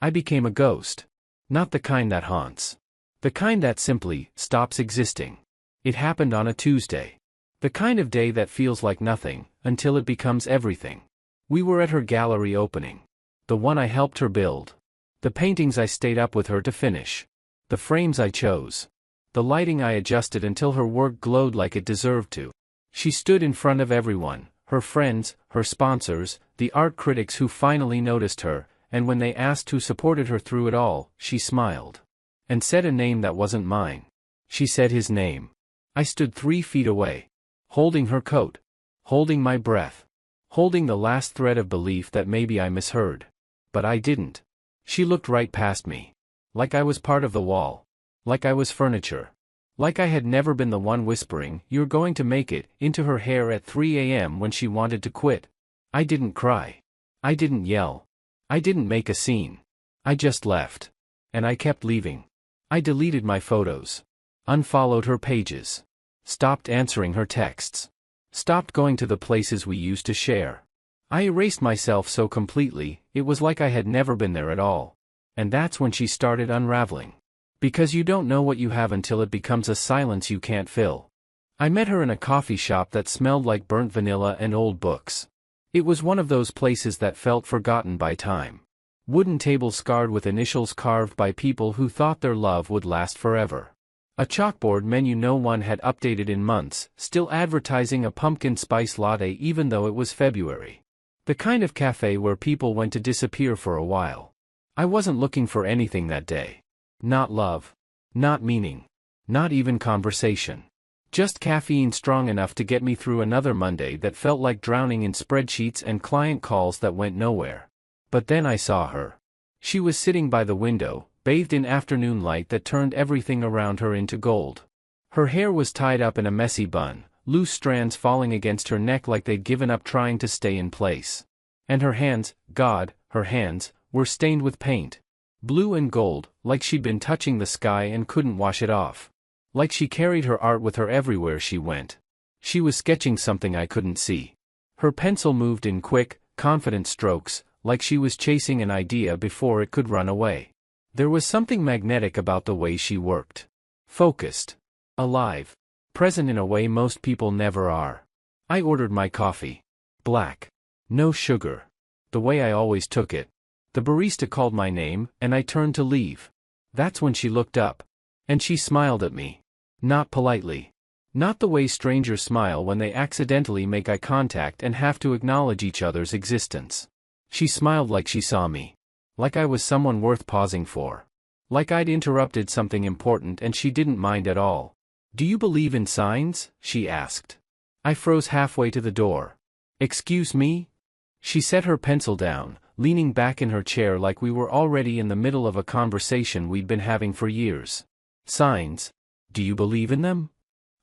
I became a ghost. Not the kind that haunts. The kind that simply stops existing. It happened on a Tuesday. The kind of day that feels like nothing, until it becomes everything. We were at her gallery opening. The one I helped her build. The paintings I stayed up with her to finish. The frames I chose. The lighting I adjusted until her work glowed like it deserved to. She stood in front of everyone, her friends, her sponsors, the art critics who finally noticed her, and when they asked who supported her through it all, she smiled. And said a name that wasn't mine. She said his name. I stood 3 feet away. Holding her coat. Holding my breath. Holding the last thread of belief that maybe I misheard. But I didn't. She looked right past me. Like I was part of the wall. Like I was furniture. Like I had never been the one whispering, "You're going to make it," into her hair at 3 a.m. when she wanted to quit. I didn't cry. I didn't yell. I didn't make a scene. I just left. And I kept leaving. I deleted my photos. Unfollowed her pages. Stopped answering her texts. Stopped going to the places we used to share. I erased myself so completely, it was like I had never been there at all. And that's when she started unraveling. Because you don't know what you have until it becomes a silence you can't fill. I met her in a coffee shop that smelled like burnt vanilla and old books. It was one of those places that felt forgotten by time. Wooden tables scarred with initials carved by people who thought their love would last forever. A chalkboard menu no one had updated in months, still advertising a pumpkin spice latte even though it was February. The kind of cafe where people went to disappear for a while. I wasn't looking for anything that day. Not love. Not meaning. Not even conversation. Just caffeine strong enough to get me through another Monday that felt like drowning in spreadsheets and client calls that went nowhere. But then I saw her. She was sitting by the window, bathed in afternoon light that turned everything around her into gold. Her hair was tied up in a messy bun, loose strands falling against her neck like they'd given up trying to stay in place. And her hands, God, her hands, were stained with paint. Blue and gold, like she'd been touching the sky and couldn't wash it off. Like she carried her art with her everywhere she went. She was sketching something I couldn't see. Her pencil moved in quick, confident strokes, like she was chasing an idea before it could run away. There was something magnetic about the way she worked. Focused. Alive. Present in a way most people never are. I ordered my coffee. Black. No sugar. The way I always took it. The barista called my name, and I turned to leave. That's when she looked up. And she smiled at me. Not politely. Not the way strangers smile when they accidentally make eye contact and have to acknowledge each other's existence. She smiled like she saw me. Like I was someone worth pausing for. Like I'd interrupted something important and she didn't mind at all. "Do you believe in signs?" she asked. I froze halfway to the door. "Excuse me?" She set her pencil down, leaning back in her chair like we were already in the middle of a conversation we'd been having for years. "Signs? Do you believe in them?"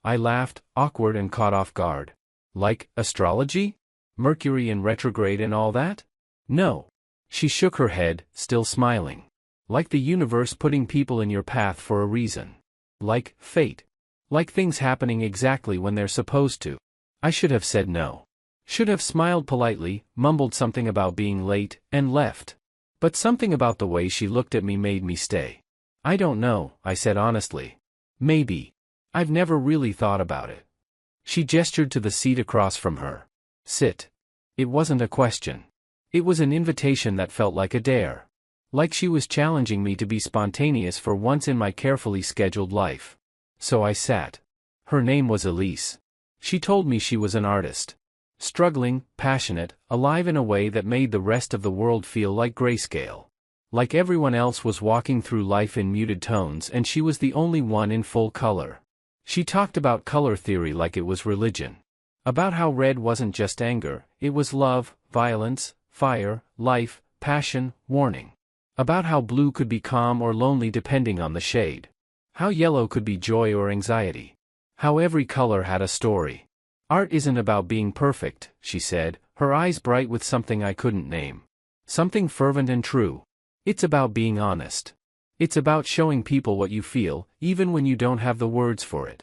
I laughed, awkward and caught off guard. "Like astrology? Mercury in retrograde and all that?" "No." She shook her head, still smiling. "Like the universe putting people in your path for a reason. Like fate. Like things happening exactly when they're supposed to." I should have said no. Should have smiled politely, mumbled something about being late, and left. But something about the way she looked at me made me stay. "I don't know," I said honestly. "Maybe. I've never really thought about it." She gestured to the seat across from her. "Sit." It wasn't a question. It was an invitation that felt like a dare. Like she was challenging me to be spontaneous for once in my carefully scheduled life. So I sat. Her name was Elise. She told me she was an artist. Struggling, passionate, alive in a way that made the rest of the world feel like grayscale. Like everyone else was walking through life in muted tones and she was the only one in full color. She talked about color theory like it was religion. About how red wasn't just anger, it was love, violence, fire, life, passion, warning. About how blue could be calm or lonely depending on the shade. How yellow could be joy or anxiety. How every color had a story. "Art isn't about being perfect," she said, her eyes bright with something I couldn't name. Something fervent and true. "It's about being honest. It's about showing people what you feel, even when you don't have the words for it."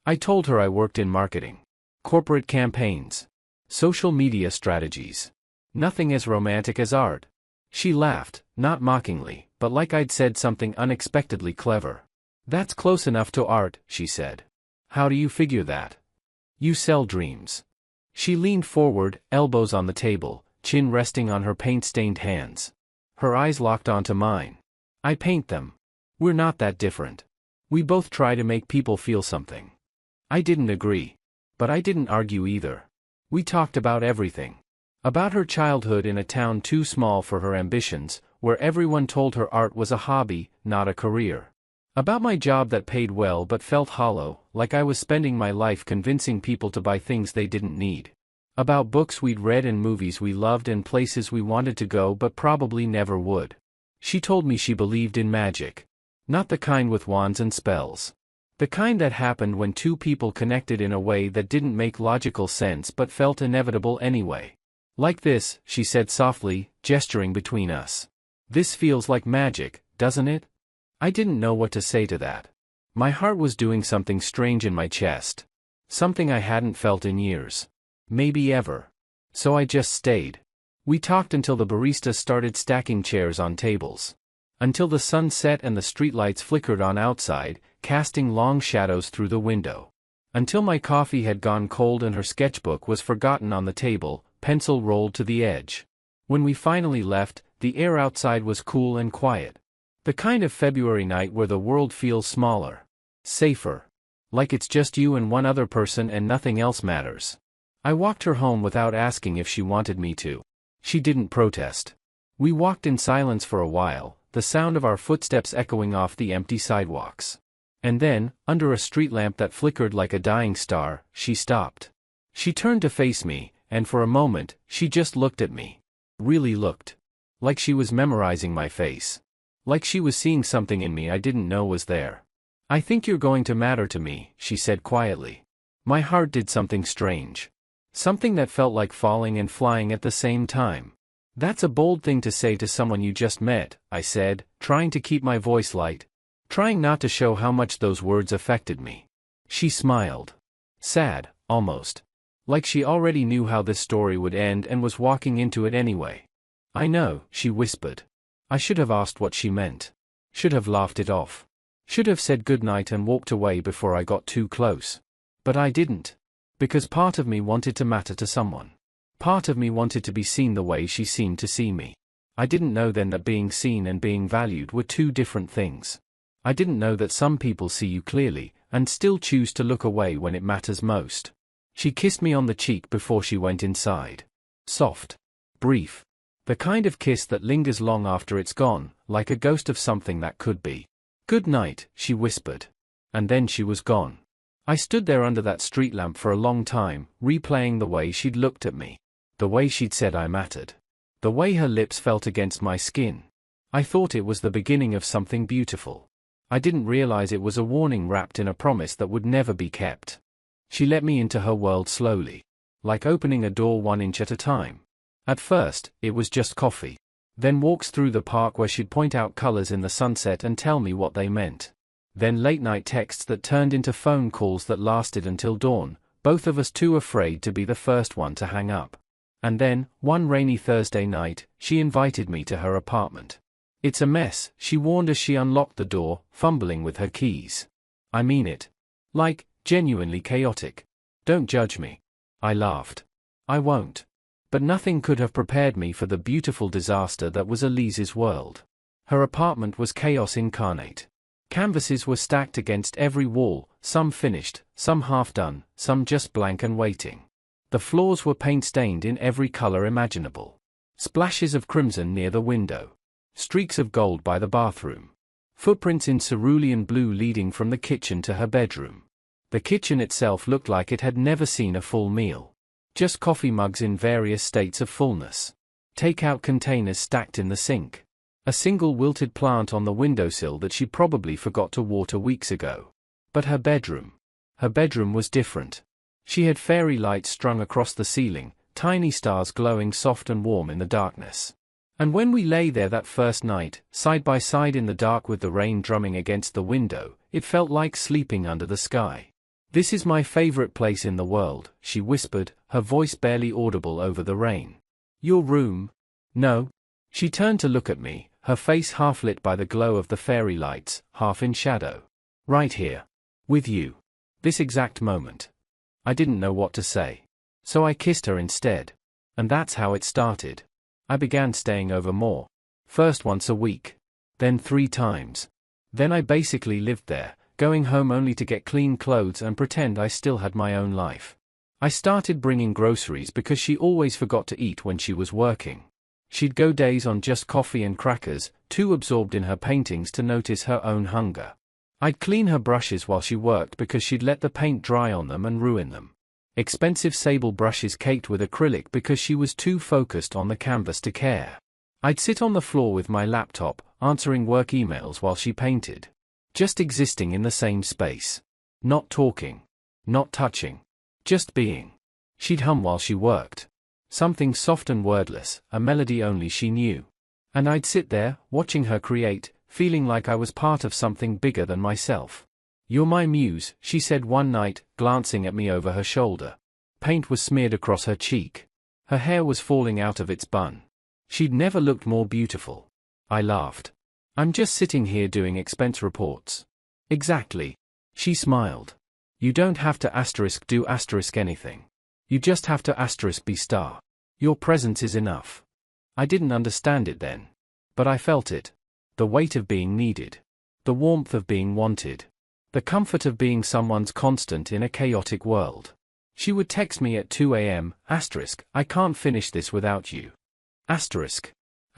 I told her I worked in marketing. Corporate campaigns. Social media strategies. Nothing as romantic as art. She laughed, not mockingly, but like I'd said something unexpectedly clever. That's close enough to art, she said. How do you figure that? You sell dreams. She leaned forward, elbows on the table, chin resting on her paint-stained hands. Her eyes locked onto mine. I paint them. We're not that different. We both try to make people feel something. I didn't agree. But I didn't argue either. We talked about everything. About her childhood in a town too small for her ambitions, where everyone told her art was a hobby, not a career. About my job that paid well but felt hollow, like I was spending my life convincing people to buy things they didn't need. About books we'd read and movies we loved and places we wanted to go but probably never would. She told me she believed in magic. Not the kind with wands and spells. The kind that happened when two people connected in a way that didn't make logical sense but felt inevitable anyway. Like this, she said softly, gesturing between us. This feels like magic, doesn't it? I didn't know what to say to that. My heart was doing something strange in my chest. Something I hadn't felt in years. Maybe ever. So I just stayed. We talked until the barista started stacking chairs on tables. Until the sun set and the streetlights flickered on outside, casting long shadows through the window. Until my coffee had gone cold and her sketchbook was forgotten on the table, pencil rolled to the edge. When we finally left, the air outside was cool and quiet. The kind of February night where the world feels smaller. Safer. Like it's just you and one other person and nothing else matters. I walked her home without asking if she wanted me to. She didn't protest. We walked in silence for a while, the sound of our footsteps echoing off the empty sidewalks. And then, under a street lamp that flickered like a dying star, she stopped. She turned to face me, and for a moment, she just looked at me. Really looked. Like she was memorizing my face. Like she was seeing something in me I didn't know was there. I think you're going to matter to me, she said quietly. My heart did something strange. Something that felt like falling and flying at the same time. That's a bold thing to say to someone you just met, I said, trying to keep my voice light. Trying not to show how much those words affected me. She smiled. Sad, almost. Like she already knew how this story would end and was walking into it anyway. I know, she whispered. I should have asked what she meant. Should have laughed it off. Should have said goodnight and walked away before I got too close. But I didn't. Because part of me wanted to matter to someone. Part of me wanted to be seen the way she seemed to see me. I didn't know then that being seen and being valued were two different things. I didn't know that some people see you clearly, and still choose to look away when it matters most. She kissed me on the cheek before she went inside. Soft. Brief. The kind of kiss that lingers long after it's gone, like a ghost of something that could be. Good night, she whispered. And then she was gone. I stood there under that street lamp for a long time, replaying the way she'd looked at me. The way she'd said I mattered. The way her lips felt against my skin. I thought it was the beginning of something beautiful. I didn't realize it was a warning wrapped in a promise that would never be kept. She let me into her world slowly. Like opening a door 1 inch at a time. At first, it was just coffee. Then walks through the park where she'd point out colors in the sunset and tell me what they meant. Then late-night texts that turned into phone calls that lasted until dawn, both of us too afraid to be the first one to hang up. And then, one rainy Thursday night, she invited me to her apartment. It's a mess, she warned as she unlocked the door, fumbling with her keys. I mean it. Like, genuinely chaotic. Don't judge me. I laughed. I won't. But nothing could have prepared me for the beautiful disaster that was Elise's world. Her apartment was chaos incarnate. Canvases were stacked against every wall, some finished, some half done, some just blank and waiting. The floors were paint-stained in every color imaginable. Splashes of crimson near the window. Streaks of gold by the bathroom. Footprints in cerulean blue leading from the kitchen to her bedroom. The kitchen itself looked like it had never seen a full meal. Just coffee mugs in various states of fullness. Take-out containers stacked in the sink. A single wilted plant on the windowsill that she probably forgot to water weeks ago. But her bedroom was different. She had fairy lights strung across the ceiling, tiny stars glowing soft and warm in the darkness. And when we lay there that first night, side by side in the dark with the rain drumming against the window, it felt like sleeping under the sky. This is my favorite place in the world, she whispered, her voice barely audible over the rain. Your room? No. She turned to look at me, her face half lit by the glow of the fairy lights, half in shadow. Right here. With you. This exact moment. I didn't know what to say. So I kissed her instead. And that's how it started. I began staying over more. First once a week. Then 3 times. Then I basically lived there, going home only to get clean clothes and pretend I still had my own life. I started bringing groceries because she always forgot to eat when she was working. She'd go days on just coffee and crackers, too absorbed in her paintings to notice her own hunger. I'd clean her brushes while she worked because she'd let the paint dry on them and ruin them. Expensive sable brushes caked with acrylic because she was too focused on the canvas to care. I'd sit on the floor with my laptop, answering work emails while she painted. Just existing in the same space. Not talking. Not touching. Just being. She'd hum while she worked. Something soft and wordless, a melody only she knew. And I'd sit there, watching her create, feeling like I was part of something bigger than myself. "You're my muse," she said one night, glancing at me over her shoulder. Paint was smeared across her cheek. Her hair was falling out of its bun. She'd never looked more beautiful. I laughed. "I'm just sitting here doing expense reports." "Exactly." She smiled. "You don't have to do anything. You just have to be star. Your presence is enough." I didn't understand it then. But I felt it. The weight of being needed. The warmth of being wanted. The comfort of being someone's constant in a chaotic world. She would text me at 2 a.m, "I can't finish this without you."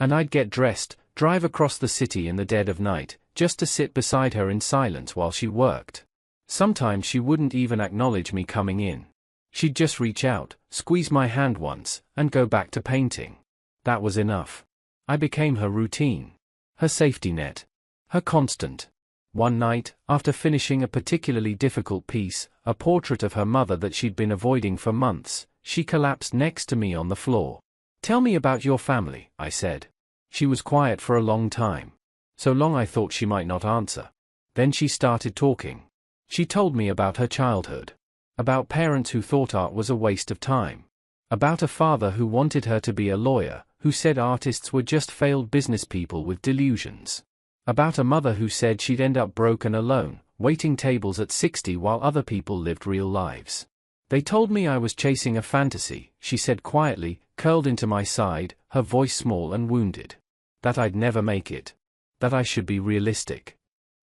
And I'd get dressed, drive across the city in the dead of night, just to sit beside her in silence while she worked. Sometimes she wouldn't even acknowledge me coming in. She'd just reach out, squeeze my hand once, and go back to painting. That was enough. I became her routine. Her safety net. Her constant. One night, after finishing a particularly difficult piece, a portrait of her mother that she'd been avoiding for months, she collapsed next to me on the floor. "Tell me about your family," I said. She was quiet for a long time. So long I thought she might not answer. Then she started talking. She told me about her childhood. About parents who thought art was a waste of time. About a father who wanted her to be a lawyer, who said artists were just failed business people with delusions. About a mother who said she'd end up broke and alone, waiting tables at 60 while other people lived real lives. "They told me I was chasing a fantasy," she said quietly, curled into my side, her voice small and wounded. "That I'd never make it. That I should be realistic.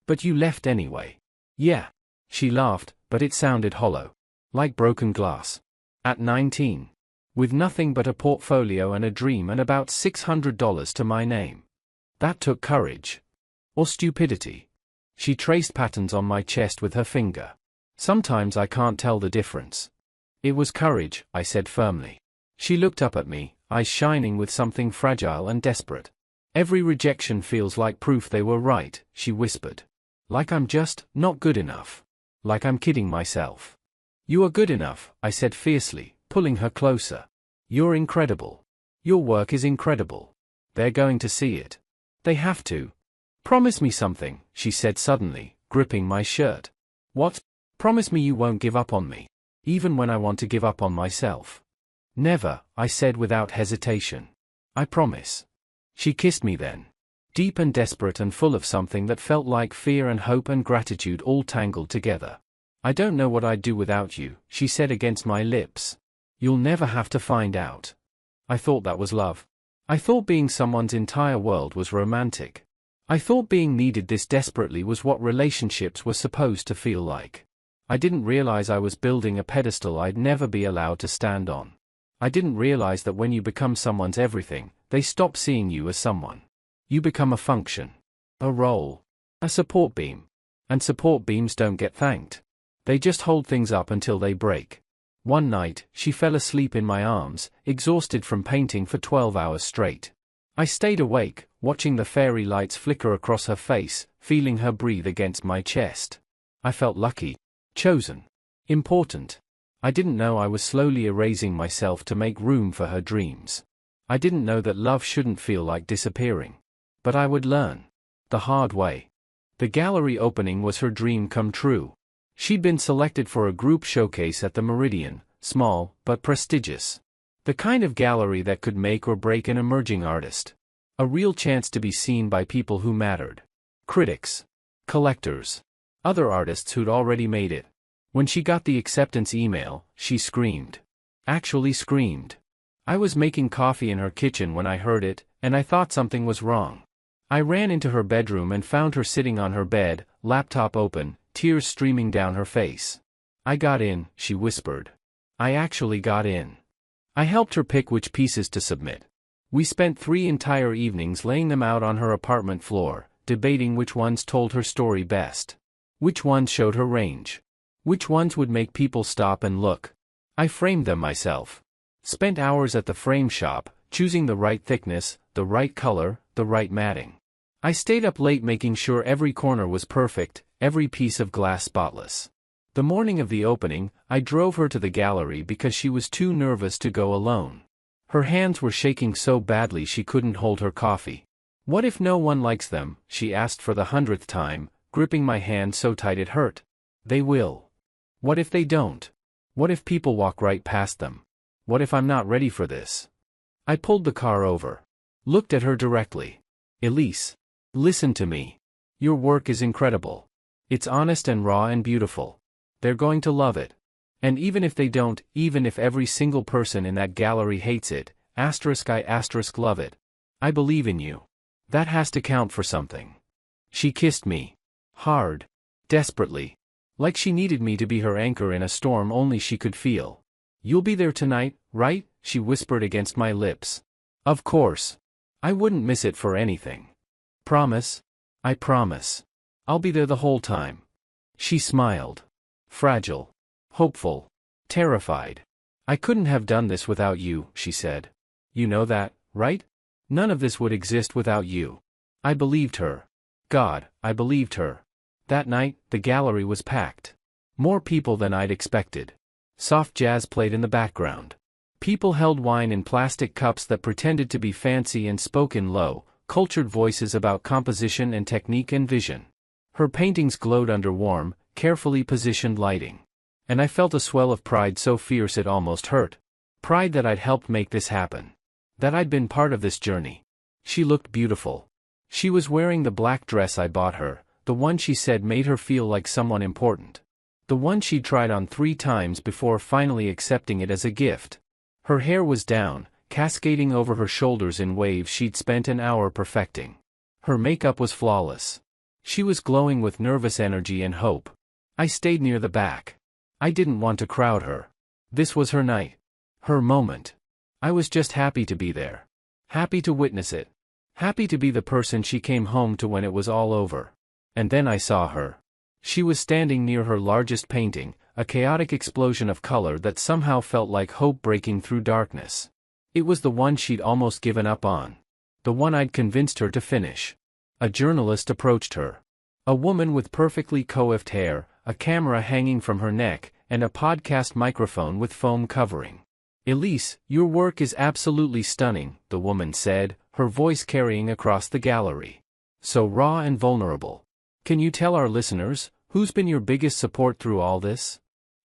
But you left anyway." "Yeah." She laughed, but it sounded hollow. Like broken glass. At 19. With nothing but a portfolio and a dream and about $600 to my name. That took courage. Or stupidity. She traced patterns on my chest with her finger. Sometimes I can't tell the difference. "It was courage," I said firmly. She looked up at me, eyes shining with something fragile and desperate. "Every rejection feels like proof they were right," she whispered. "Like I'm just not good enough. Like I'm kidding myself." "You are good enough," I said fiercely, pulling her closer. "You're incredible. Your work is incredible. They're going to see it. They have to. Promise me something," she said suddenly, gripping my shirt. "What?" "Promise me you won't give up on me. Even when I want to give up on myself." "Never," I said without hesitation. "I promise." She kissed me then. Deep and desperate and full of something that felt like fear and hope and gratitude all tangled together. "I don't know what I'd do without you," she said against my lips. "You'll never have to find out." I thought that was love. I thought being someone's entire world was romantic. I thought being needed this desperately was what relationships were supposed to feel like. I didn't realize I was building a pedestal I'd never be allowed to stand on. I didn't realize that when you become someone's everything, they stop seeing you as someone. You become a function. A role. A support beam. And support beams don't get thanked. They just hold things up until they break. One night, she fell asleep in my arms, exhausted from painting for 12 hours straight. I stayed awake, watching the fairy lights flicker across her face, feeling her breathe against my chest. I felt lucky. Chosen. Important. I didn't know I was slowly erasing myself to make room for her dreams. I didn't know that love shouldn't feel like disappearing. But I would learn. The hard way. The gallery opening was her dream come true. She'd been selected for a group showcase at the Meridian, small, but prestigious. The kind of gallery that could make or break an emerging artist. A real chance to be seen by people who mattered. Critics. Collectors. Other artists who'd already made it. When she got the acceptance email, she screamed. Actually screamed. I was making coffee in her kitchen when I heard it, and I thought something was wrong. I ran into her bedroom and found her sitting on her bed, laptop open, tears streaming down her face. I got in, she whispered. I actually got in. I helped her pick which pieces to submit. We spent 3 entire evenings laying them out on her apartment floor, debating which ones told her story best. Which ones showed her range. Which ones would make people stop and look. I framed them myself. Spent hours at the frame shop, choosing the right thickness, the right color, the right matting. I stayed up late making sure every corner was perfect, every piece of glass spotless. The morning of the opening, I drove her to the gallery because she was too nervous to go alone. Her hands were shaking so badly she couldn't hold her coffee. What if no one likes them, she asked for the 100th time, gripping my hand so tight it hurt. They will. What if they don't? What if people walk right past them? What if I'm not ready for this? I pulled the car over. Looked at her directly. Elise. Listen to me. Your work is incredible. It's honest and raw and beautiful. They're going to love it. And even if they don't, even if every single person in that gallery hates it, I love it. I believe in you. That has to count for something. She kissed me. Hard. Desperately. Like she needed me to be her anchor in a storm only she could feel. You'll be there tonight, right? She whispered against my lips. Of course. I wouldn't miss it for anything. Promise? I promise. I'll be there the whole time. She smiled. Fragile. Hopeful. Terrified. I couldn't have done this without you, she said. You know that, right? None of this would exist without you. I believed her. God, I believed her. That night, the gallery was packed. More people than I'd expected. Soft jazz played in the background. People held wine in plastic cups that pretended to be fancy and spoke in low, cultured voices about composition and technique and vision. Her paintings glowed under warm, carefully positioned lighting. And I felt a swell of pride so fierce it almost hurt. Pride that I'd helped make this happen. That I'd been part of this journey. She looked beautiful. She was wearing the black dress I bought her, the one she said made her feel like someone important. The one she'd tried on 3 times before finally accepting it as a gift. Her hair was down, cascading over her shoulders in waves she'd spent an hour perfecting. Her makeup was flawless. She was glowing with nervous energy and hope. I stayed near the back. I didn't want to crowd her. This was her night. Her moment. I was just happy to be there. Happy to witness it. Happy to be the person she came home to when it was all over. And then I saw her. She was standing near her largest painting, a chaotic explosion of color that somehow felt like hope breaking through darkness. It was the one she'd almost given up on. The one I'd convinced her to finish. A journalist approached her. A woman with perfectly coiffed hair, a camera hanging from her neck, and a podcast microphone with foam covering. Elise, your work is absolutely stunning, the woman said, her voice carrying across the gallery. So raw and vulnerable. Can you tell our listeners, who's been your biggest support through all this?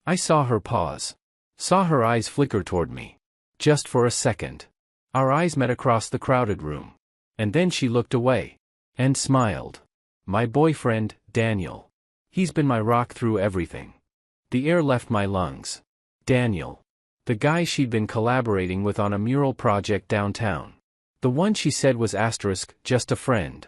I saw her pause. Saw her eyes flicker toward me. Just for a second. Our eyes met across the crowded room. And then she looked away. And smiled. My boyfriend, Daniel. He's been my rock through everything. The air left my lungs. Daniel. The guy she'd been collaborating with on a mural project downtown. The one she said was just a friend.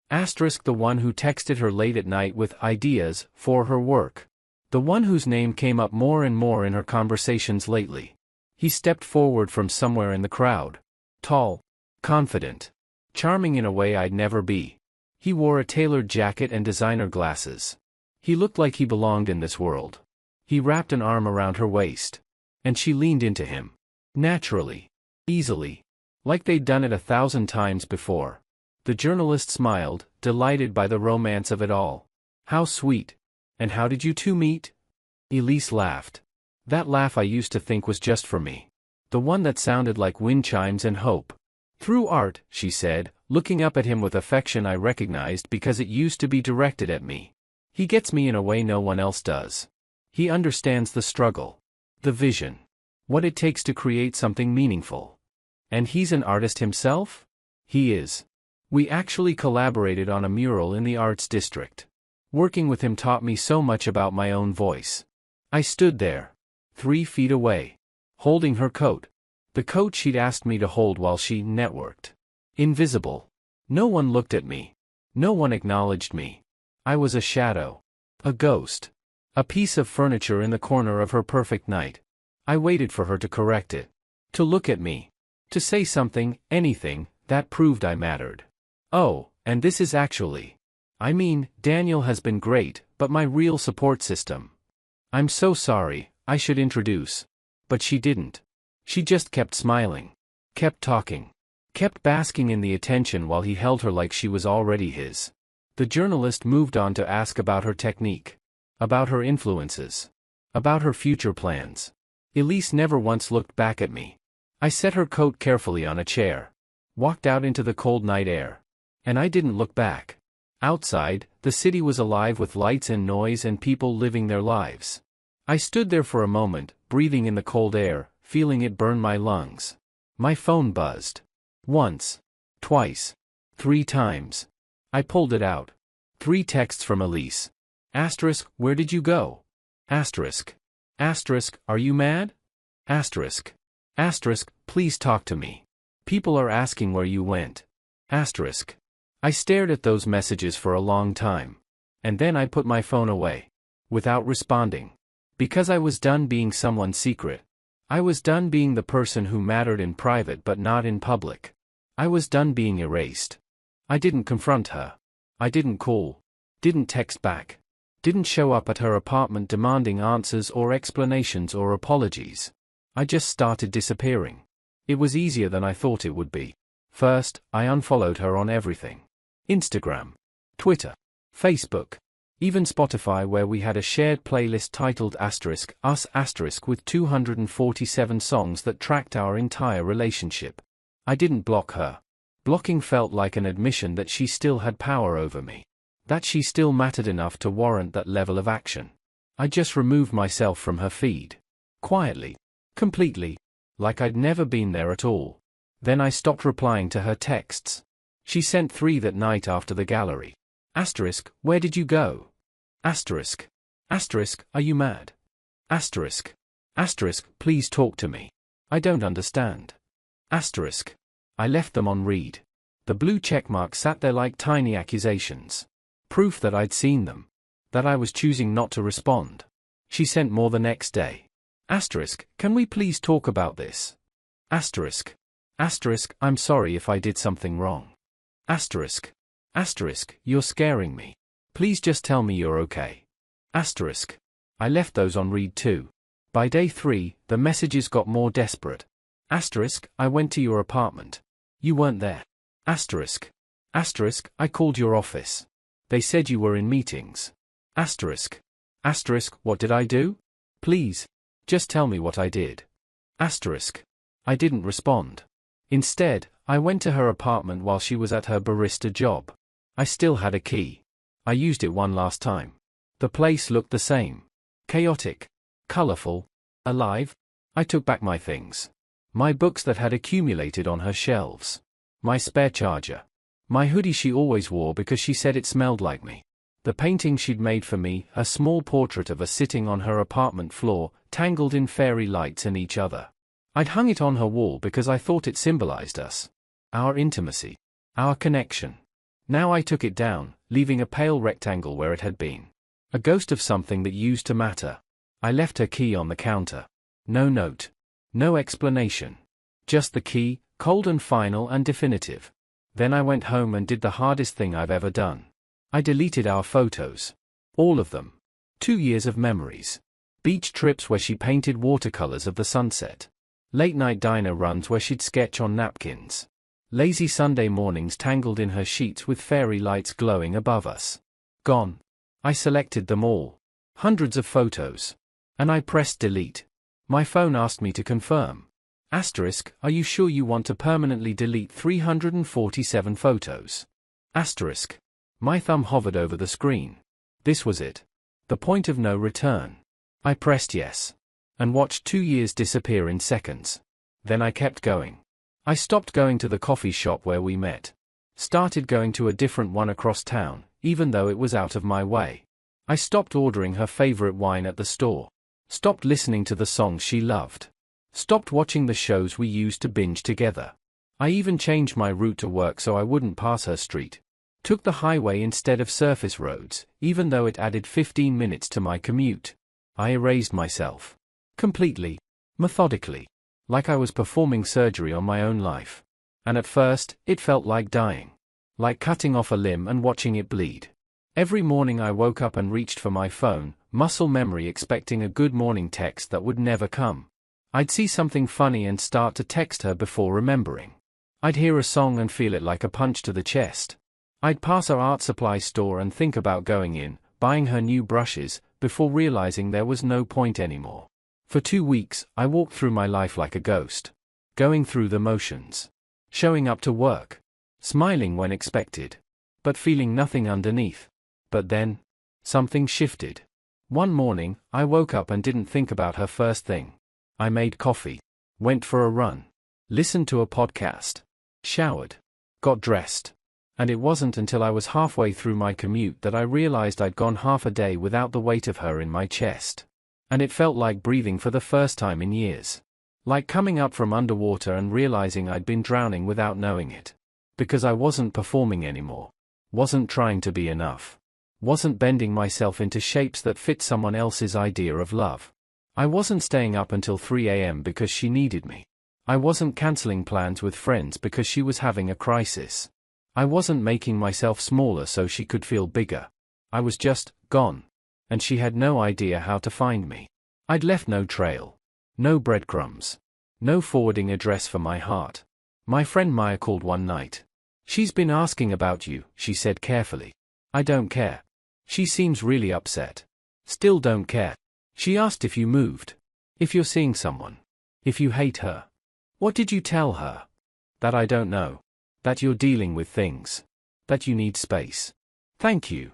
The one who texted her late at night with ideas for her work. The one whose name came up more and more in her conversations lately. He stepped forward from somewhere in the crowd. Tall. Confident. Charming in a way I'd never be. He wore a tailored jacket and designer glasses. He looked like he belonged in this world. He wrapped an arm around her waist. And she leaned into him. Naturally. Easily. Like they'd done it 1,000 times before. The journalist smiled, delighted by the romance of it all. How sweet. And how did you two meet? Elise laughed. That laugh I used to think was just for me. The one that sounded like wind chimes and hope. Through art, she said, looking up at him with affection I recognized because it used to be directed at me. He gets me in a way no one else does. He understands the struggle. The vision. What it takes to create something meaningful. And he's an artist himself? He is. We actually collaborated on a mural in the arts district. Working with him taught me so much about my own voice. I stood there, 3 feet away, holding her coat. The coat she'd asked me to hold while she networked. Invisible. No one looked at me. No one acknowledged me. I was a shadow. A ghost. A piece of furniture in the corner of her perfect night. I waited for her to correct it. To look at me. To say something, anything, that proved I mattered. Oh, and this is actually. I mean, Daniel has been great, but my real support system. I'm so sorry, I should introduce. But she didn't. She just kept smiling. Kept talking. Kept basking in the attention while he held her like she was already his. The journalist moved on to ask about her technique. About her influences. About her future plans. Elise never once looked back at me. I set her coat carefully on a chair. Walked out into the cold night air. And I didn't look back. Outside, the city was alive with lights and noise and people living their lives. I stood there for a moment, breathing in the cold air, feeling it burn my lungs. My phone buzzed. Once. Twice. 3 times. I pulled it out. 3 texts from Elise. Asterisk, where did you go? Asterisk. Asterisk, are you mad? Asterisk. Asterisk, please talk to me. People are asking where you went. Asterisk. I stared at those messages for a long time. And then I put my phone away. Without responding. Because I was done being someone's secret. I was done being the person who mattered in private but not in public. I was done being erased. I didn't confront her. I didn't call. Didn't text back. Didn't show up at her apartment demanding answers or explanations or apologies. I just started disappearing. It was easier than I thought it would be. First, I unfollowed her on everything. Instagram. Twitter. Facebook. Even Spotify, where we had a shared playlist titled Asterisk Us Asterisk with 247 songs that tracked our entire relationship. I didn't block her. Blocking felt like an admission that she still had power over me. That she still mattered enough to warrant that level of action. I just removed myself from her feed. Quietly. Completely. Like I'd never been there at all. Then I stopped replying to her texts. She sent 3 that night after the gallery. Asterisk, where did you go? Asterisk. Asterisk, are you mad? Asterisk. Asterisk, please talk to me. I don't understand. Asterisk. I left them on read. The blue checkmark sat there like tiny accusations. Proof that I'd seen them. That I was choosing not to respond. She sent more the next day. Asterisk, can we please talk about this? Asterisk. Asterisk, I'm sorry if I did something wrong. Asterisk. Asterisk, you're scaring me. Please just tell me you're okay. Asterisk. I left those on read too. By day 3, the messages got more desperate. Asterisk, I went to your apartment. You weren't there. Asterisk. Asterisk, I called your office. They said you were in meetings. Asterisk. Asterisk, what did I do? Please. Just tell me what I did. Asterisk. I didn't respond. Instead, I went to her apartment while she was at her barista job. I still had a key. I used it one last time. The place looked the same. Chaotic. Colorful. Alive. I took back my things. My books that had accumulated on her shelves. My spare charger. My hoodie she always wore because she said it smelled like me. The painting she'd made for me, a small portrait of us sitting on her apartment floor, tangled in fairy lights and each other. I'd hung it on her wall because I thought it symbolized us. Our intimacy. Our connection. Now I took it down, leaving a pale rectangle where it had been. A ghost of something that used to matter. I left her key on the counter. No note. No explanation. Just the key, cold and final and definitive. Then I went home and did the hardest thing I've ever done. I deleted our photos. All of them. 2 years of memories. Beach trips where she painted watercolors of the sunset. Late night diner runs where she'd sketch on napkins. Lazy Sunday mornings tangled in her sheets with fairy lights glowing above us. Gone. I selected them all. Hundreds of photos. And I pressed delete. My phone asked me to confirm. Asterisk, are you sure you want to permanently delete 347 photos? Asterisk. My thumb hovered over the screen. This was it. The point of no return. I pressed yes. And watched 2 years disappear in seconds. Then I kept going. I stopped going to the coffee shop where we met. Started going to a different one across town, even though it was out of my way. I stopped ordering her favorite wine at the store. Stopped listening to the songs she loved. Stopped watching the shows we used to binge together. I even changed my route to work so I wouldn't pass her street. Took the highway instead of surface roads, even though it added 15 minutes to my commute. I erased myself. Completely. Methodically. Like I was performing surgery on my own life. And at first, it felt like dying. Like cutting off a limb and watching it bleed. Every morning I woke up and reached for my phone, muscle memory expecting a good morning text that would never come. I'd see something funny and start to text her before remembering. I'd hear a song and feel it like a punch to the chest. I'd pass her art supply store and think about going in, buying her new brushes, before realizing there was no point anymore. For 2 weeks, I walked through my life like a ghost. Going through the motions. Showing up to work. Smiling when expected. But feeling nothing underneath. But then, something shifted. One morning, I woke up and didn't think about her first thing. I made coffee. Went for a run. Listened to a podcast. Showered. Got dressed. And it wasn't until I was halfway through my commute that I realized I'd gone half a day without the weight of her in my chest. And it felt like breathing for the first time in years. Like coming up from underwater and realizing I'd been drowning without knowing it. Because I wasn't performing anymore. Wasn't trying to be enough. Wasn't bending myself into shapes that fit someone else's idea of love. I wasn't staying up until 3 a.m. because she needed me. I wasn't canceling plans with friends because she was having a crisis. I wasn't making myself smaller so she could feel bigger. I was just gone. And she had no idea how to find me. I'd left no trail. No breadcrumbs. No forwarding address for my heart. My friend Maya called one night. She's been asking about you, she said carefully. I don't care. She seems really upset. Still don't care. She asked if you moved. If you're seeing someone. If you hate her. What did you tell her? That I don't know. That you're dealing with things. That you need space. Thank you.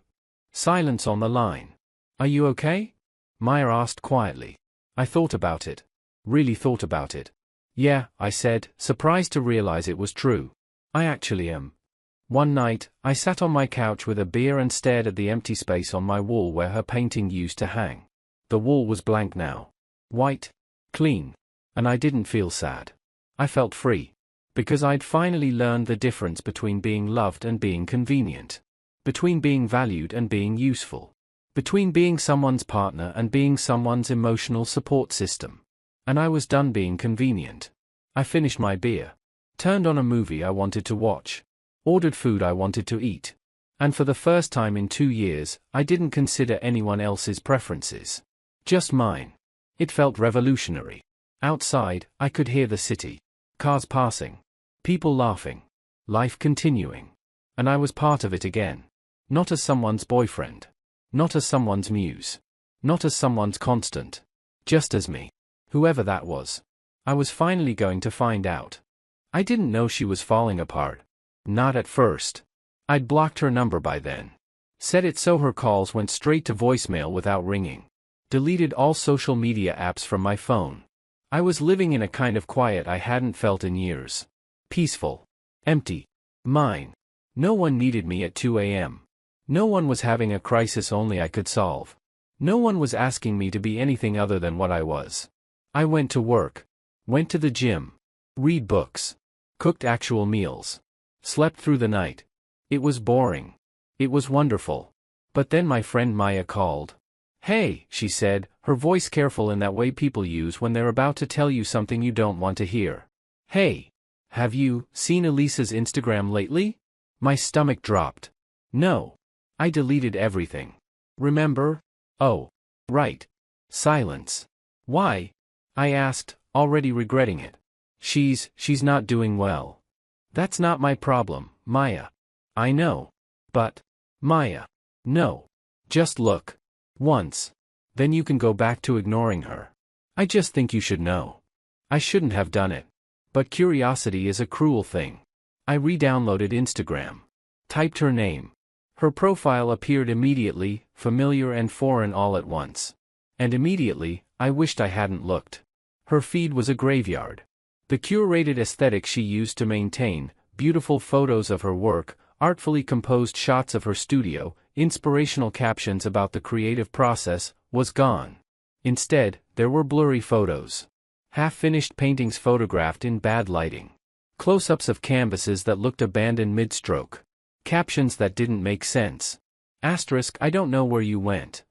Silence on the line. Are you okay? Maya asked quietly. I thought about it. Really thought about it. Yeah, I said, surprised to realize it was true. I actually am. One night, I sat on my couch with a beer and stared at the empty space on my wall where her painting used to hang. The wall was blank now. White. Clean. And I didn't feel sad. I felt free. Because I'd finally learned the difference between being loved and being convenient. Between being valued and being useful. Between being someone's partner and being someone's emotional support system. And I was done being convenient. I finished my beer. Turned on a movie I wanted to watch. Ordered food I wanted to eat. And for the first time in 2 years, I didn't consider anyone else's preferences. Just mine. It felt revolutionary. Outside, I could hear the city. Cars passing. People laughing. Life continuing. And I was part of it again. Not as someone's boyfriend. Not as someone's muse. Not as someone's constant. Just as me. Whoever that was. I was finally going to find out. I didn't know she was falling apart. Not at first. I'd blocked her number by then. Set it so her calls went straight to voicemail without ringing. Deleted all social media apps from my phone. I was living in a kind of quiet I hadn't felt in years. Peaceful. Empty. Mine. No one needed me at 2 a.m. No one was having a crisis only I could solve. No one was asking me to be anything other than what I was. I went to work. Went to the gym. Read books. Cooked actual meals. Slept through the night. It was boring. It was wonderful. But then my friend Maya called. Hey, she said, her voice careful in that way people use when they're about to tell you something you don't want to hear. Hey. Have you seen Elisa's Instagram lately? My stomach dropped. No. I deleted everything. Remember? Oh. Right. Silence. Why? I asked, already regretting it. She's not doing well. That's not my problem, Maya. I know. But, Maya. No. Just look. Once. Then you can go back to ignoring her. I just think you should know. I shouldn't have done it. But curiosity is a cruel thing. I re-downloaded Instagram. Typed her name. Her profile appeared immediately, familiar and foreign all at once. And immediately, I wished I hadn't looked. Her feed was a graveyard. The curated aesthetic she used to maintain, beautiful photos of her work, artfully composed shots of her studio, inspirational captions about the creative process, was gone. Instead, there were blurry photos. Half-finished paintings photographed in bad lighting. Close-ups of canvases that looked abandoned mid-stroke. Captions that didn't make sense. Asterisk, I don't know where you went.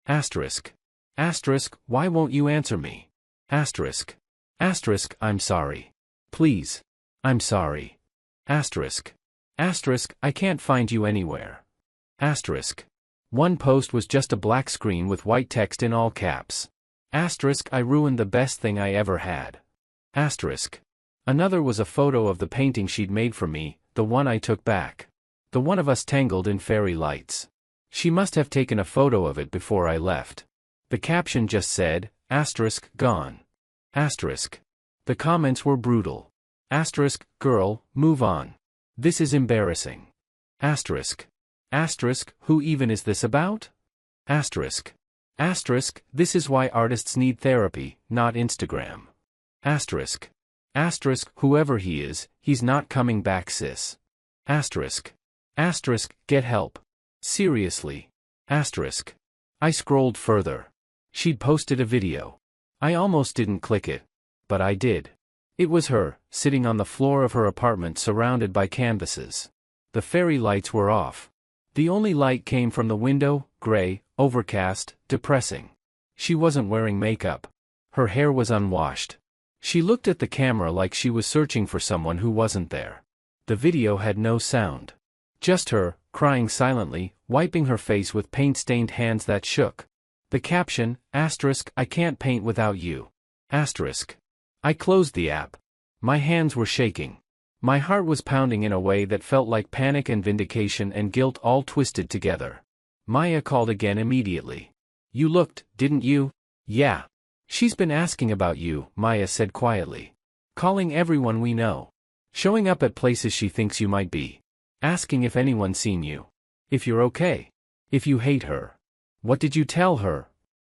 Asterisk. Asterisk, why won't you answer me? Asterisk. Asterisk, I'm sorry. Please. I'm sorry. Asterisk. Asterisk, I can't find you anywhere. Asterisk. One post was just a black screen with white text in all caps. Asterisk, I ruined the best thing I ever had. Asterisk. Another was a photo of the painting she'd made for me, the one I took back. The one of us tangled in fairy lights. She must have taken a photo of it before I left. The caption just said, asterisk, gone. Asterisk. The comments were brutal. Asterisk, girl, move on. This is embarrassing. Asterisk. Asterisk, who even is this about? Asterisk. Asterisk, this is why artists need therapy, not Instagram. Asterisk. Asterisk, whoever he is, he's not coming back, sis. Asterisk. Asterisk, get help. Seriously. Asterisk. I scrolled further. She'd posted a video. I almost didn't click it. But I did. It was her, sitting on the floor of her apartment surrounded by canvases. The fairy lights were off. The only light came from the window, gray, overcast, depressing. She wasn't wearing makeup. Her hair was unwashed. She looked at the camera like she was searching for someone who wasn't there. The video had no sound. Just her, crying silently, wiping her face with paint-stained hands that shook. The caption, asterisk, I can't paint without you. Asterisk. I closed the app. My hands were shaking. My heart was pounding in a way that felt like panic and vindication and guilt all twisted together. Maya called again immediately. You looked, didn't you? Yeah. She's been asking about you, Maya said quietly. Calling everyone we know. Showing up at places she thinks you might be. Asking if anyone's seen you. If you're okay. If you hate her. What did you tell her?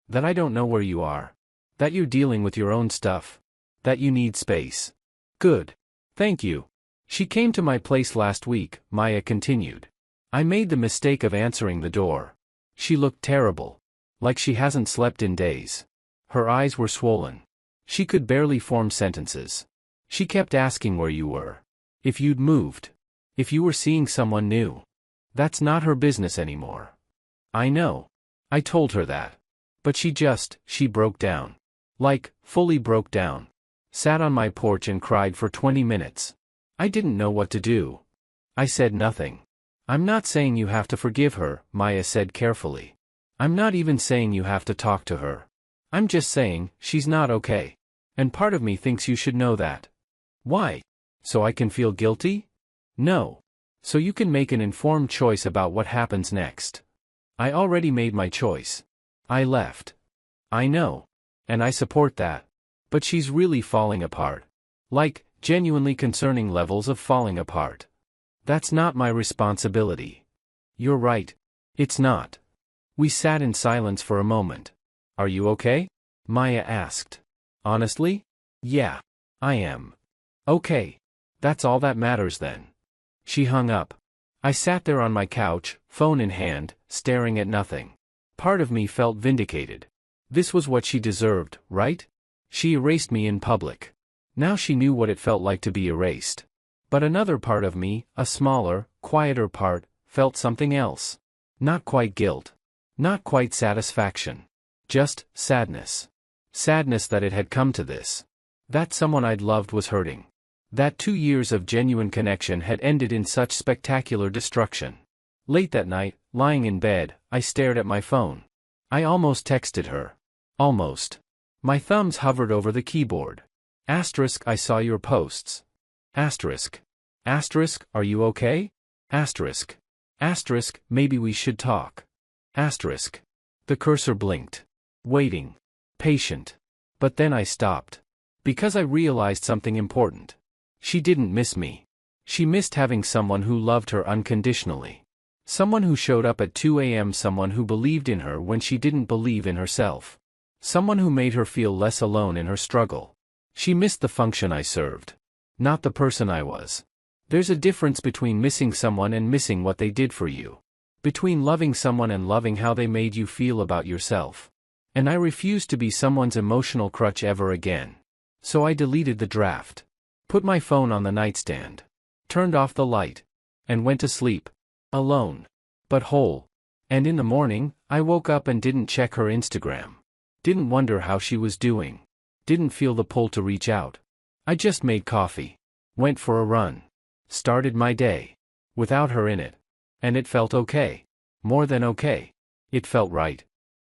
That I don't know where you are. That you're dealing with your own stuff. That you need space. Good. Thank you. She came to my place last week, Maya continued. I made the mistake of answering the door. She looked terrible. Like she hasn't slept in days. Her eyes were swollen. She could barely form sentences. She kept asking where you were. If you'd moved. If you were seeing someone new. That's not her business anymore. I know. I told her that. But she broke down. Like, fully broke down. Sat on my porch and cried for 20 minutes. I didn't know what to do. I said nothing. I'm not saying you have to forgive her, Maya said carefully. I'm not even saying you have to talk to her. I'm just saying, she's not okay. And part of me thinks you should know that. Why? So I can feel guilty? No. So you can make an informed choice about what happens next. I already made my choice. I left. I know. And I support that. But she's really falling apart. Like, genuinely concerning levels of falling apart. That's not my responsibility. You're right. It's not. We sat in silence for a moment. Are you okay? Maya asked. Honestly? Yeah. I am. Okay. That's all that matters then. She hung up. I sat there on my couch, phone in hand, staring at nothing. Part of me felt vindicated. This was what she deserved, right? She erased me in public. Now she knew what it felt like to be erased. But another part of me, a smaller, quieter part, felt something else. Not quite guilt. Not quite satisfaction. Just sadness. Sadness that it had come to this. That someone I'd loved was hurting. That 2 years of genuine connection had ended in such spectacular destruction. Late that night, lying in bed, I stared at my phone. I almost texted her. Almost. My thumbs hovered over the keyboard. Asterisk, I saw your posts. Asterisk. Asterisk, are you okay? Asterisk. Asterisk, maybe we should talk. Asterisk. The cursor blinked. Waiting. Patient. But then I stopped. Because I realized something important. She didn't miss me. She missed having someone who loved her unconditionally. Someone who showed up at 2 a.m. Someone who believed in her when she didn't believe in herself. Someone who made her feel less alone in her struggle. She missed the function I served. Not the person I was. There's a difference between missing someone and missing what they did for you. Between loving someone and loving how they made you feel about yourself. And I refused to be someone's emotional crutch ever again. So I deleted the draft. Put my phone on the nightstand. Turned off the light. And went to sleep. Alone. But whole. And in the morning, I woke up and didn't check her Instagram. Didn't wonder how she was doing. Didn't feel the pull to reach out. I just made coffee. Went for a run. Started my day. Without her in it. And it felt okay. More than okay. It felt right.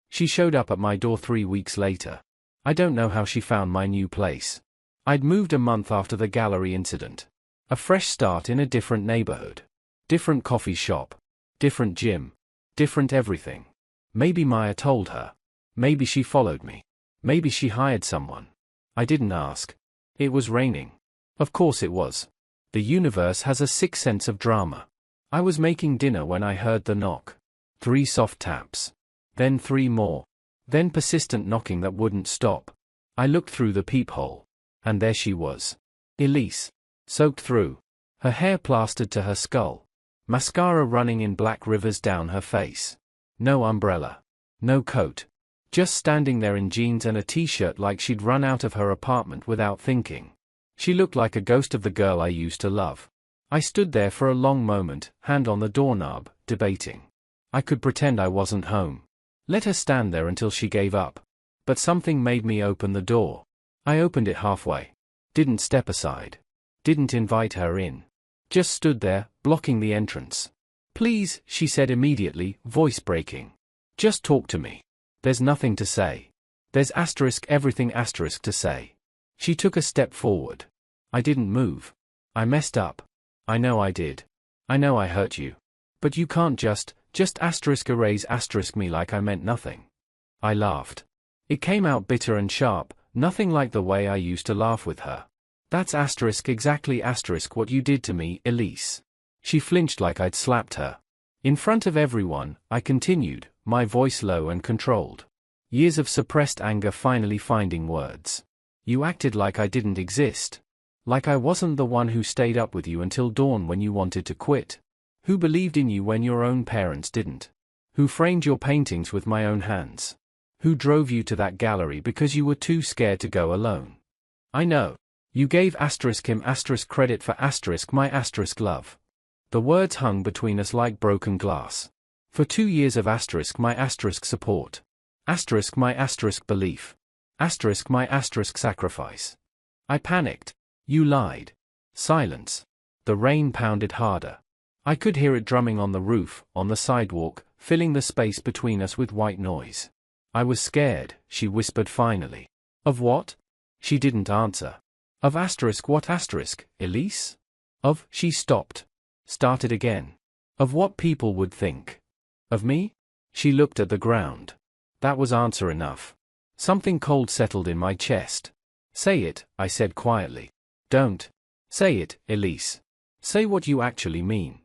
She showed up at my door 3 weeks later. I don't know how she found my new place. I'd moved a month after the gallery incident. A fresh start in a different neighborhood. Different coffee shop. Different gym. Different everything. Maybe Maya told her. Maybe she followed me. Maybe she hired someone. I didn't ask. It was raining. Of course it was. The universe has a sick sense of drama. I was making dinner when I heard the knock. 3 soft taps. Then 3 more. Then persistent knocking that wouldn't stop. I looked through the peephole. And there she was. Elise. Soaked through. Her hair plastered to her skull. Mascara running in black rivers down her face. No umbrella. No coat. Just standing there in jeans and a t-shirt like she'd run out of her apartment without thinking. She looked like a ghost of the girl I used to love. I stood there for a long moment, hand on the doorknob, debating. I could pretend I wasn't home. Let her stand there until she gave up. But something made me open the door. I opened it halfway. Didn't step aside. Didn't invite her in. Just stood there, blocking the entrance. Please, she said immediately, voice breaking. Just talk to me. There's nothing to say. There's everything to say. She took a step forward. I didn't move. I messed up. I know I did. I know I hurt you. But you can't just erase me like I meant nothing. I laughed. It came out bitter and sharp, nothing like the way I used to laugh with her. That's exactly what you did to me, Elise. She flinched like I'd slapped her. In front of everyone, I continued, my voice low and controlled. Years of suppressed anger finally finding words. You acted like I didn't exist. Like I wasn't the one who stayed up with you until dawn when you wanted to quit. Who believed in you when your own parents didn't. Who framed your paintings with my own hands. Who drove you to that gallery because you were too scared to go alone. I know. You gave him credit for my love. The words hung between us like broken glass. For 2 years of my support. My belief. My sacrifice. I panicked. You lied. Silence. The rain pounded harder. I could hear it drumming on the roof, on the sidewalk, filling the space between us with white noise. I was scared, she whispered finally. Of what? She didn't answer. Of what Elise? Of, she stopped. Started again. Of what people would think. Of me? She looked at the ground. That was answer enough. Something cold settled in my chest. Say it, I said quietly. Don't. Say it, Elise. Say what you actually mean.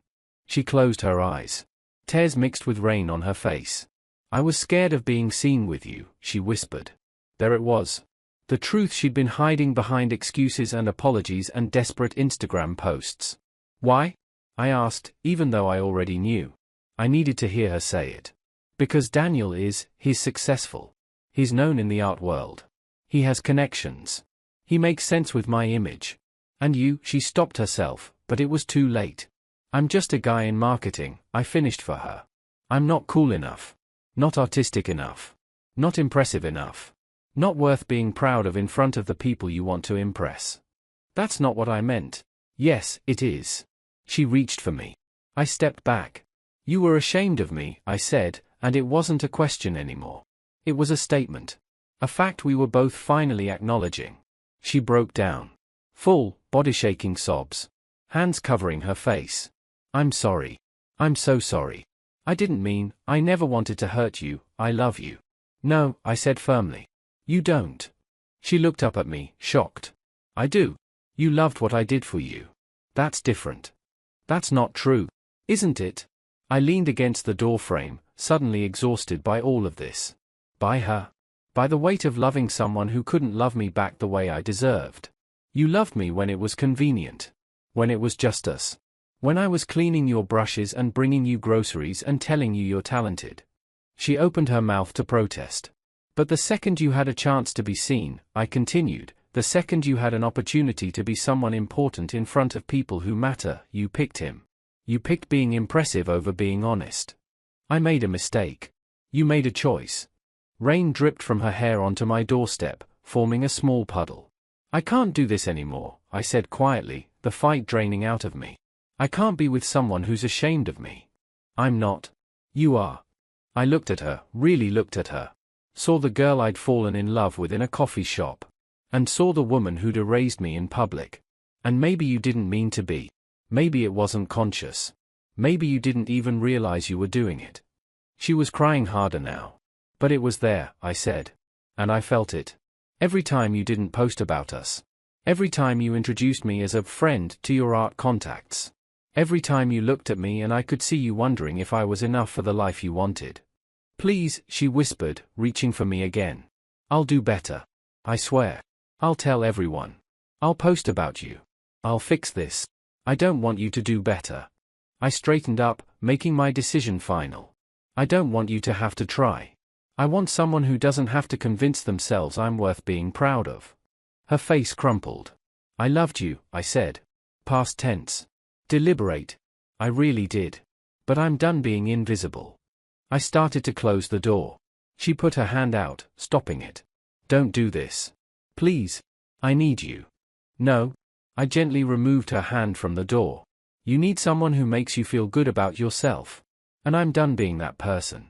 She closed her eyes. Tears mixed with rain on her face. I was scared of being seen with you, she whispered. There it was. The truth she'd been hiding behind excuses and apologies and desperate Instagram posts. Why? I asked, even though I already knew. I needed to hear her say it. Because Daniel he's successful. He's known in the art world. He has connections. He makes sense with my image. And you, she stopped herself, but it was too late. I'm just a guy in marketing, I finished for her. I'm not cool enough. Not artistic enough. Not impressive enough. Not worth being proud of in front of the people you want to impress. That's not what I meant. Yes, it is. She reached for me. I stepped back. You were ashamed of me, I said, and it wasn't a question anymore. It was a statement. A fact we were both finally acknowledging. She broke down. Full, body-shaking sobs. Hands covering her face. I'm sorry. I'm so sorry. I didn't mean, I never wanted to hurt you, I love you. No, I said firmly. You don't. She looked up at me, shocked. I do. You loved what I did for you. That's different. That's not true. Isn't it? I leaned against the doorframe, suddenly exhausted by all of this. By her. By the weight of loving someone who couldn't love me back the way I deserved. You loved me when it was convenient. When it was just us. When I was cleaning your brushes and bringing you groceries and telling you you're talented. She opened her mouth to protest. But the second you had a chance to be seen, I continued, the second you had an opportunity to be someone important in front of people who matter, you picked him. You picked being impressive over being honest. I made a mistake. You made a choice. Rain dripped from her hair onto my doorstep, forming a small puddle. I can't do this anymore, I said quietly, the fight draining out of me. I can't be with someone who's ashamed of me. I'm not. You are. I looked at her, really looked at her. Saw the girl I'd fallen in love with in a coffee shop. And saw the woman who'd erased me in public. And maybe you didn't mean to be. Maybe it wasn't conscious. Maybe you didn't even realize you were doing it. She was crying harder now. But it was there, I said. And I felt it. Every time you didn't post about us. Every time you introduced me as a friend to your art contacts. Every time you looked at me and I could see you wondering if I was enough for the life you wanted. Please, she whispered, reaching for me again. I'll do better. I swear. I'll tell everyone. I'll post about you. I'll fix this. I don't want you to do better. I straightened up, making my decision final. I don't want you to have to try. I want someone who doesn't have to convince themselves I'm worth being proud of. Her face crumpled. I loved you, I said. Past tense. Deliberate. I really did. But I'm done being invisible. I started to close the door. She put her hand out, stopping it. Don't do this. Please. I need you. No. I gently removed her hand from the door. You need someone who makes you feel good about yourself. And I'm done being that person.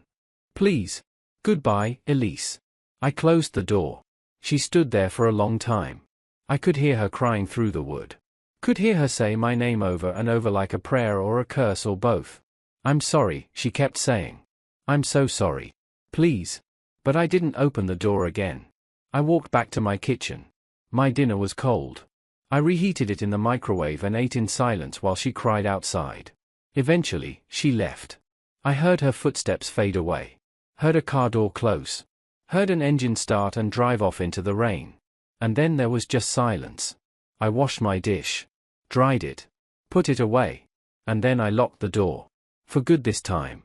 Please. Goodbye, Elise. I closed the door. She stood there for a long time. I could hear her crying through the wood. Could hear her say my name over and over like a prayer or a curse or both. I'm sorry, she kept saying. I'm so sorry. Please. But I didn't open the door again. I walked back to my kitchen. My dinner was cold. I reheated it in the microwave and ate in silence while she cried outside. Eventually, she left. I heard her footsteps fade away. Heard a car door close. Heard an engine start and drive off into the rain. And then there was just silence. I washed my dish. Dried it. Put it away. And then I locked the door. For good this time.